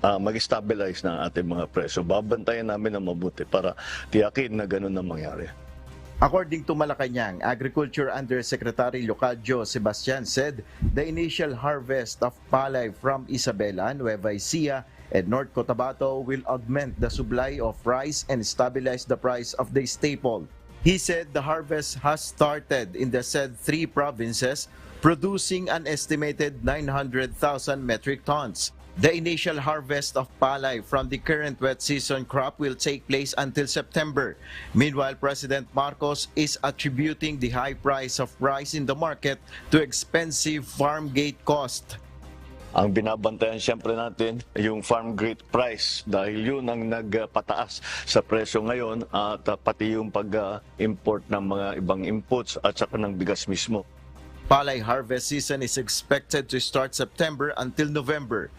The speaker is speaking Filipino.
mag-stabilize na ating mga presyo. Babantayan namin na mabuti para tiyakin na ganun ang mangyari. According to Malacanang, Agriculture Undersecretary Leocadio Sebastian said the initial harvest of palay from Isabela, Nueva Ecija, and North Cotabato will augment the supply of rice and stabilize the price of the staple. He said the harvest has started in the said 3 provinces, producing an estimated 900,000 metric tons. The initial harvest of palay from the current wet season crop will take place until September. Meanwhile, President Marcos is attributing the high price of rice in the market to expensive farm gate cost. Ang binabantayan siyempre natin yung farm gate price dahil yun ang nagpataas sa presyo ngayon at pati yung pag-import ng mga ibang inputs at saka ng bigas mismo. Palay harvest season is expected to start September until November.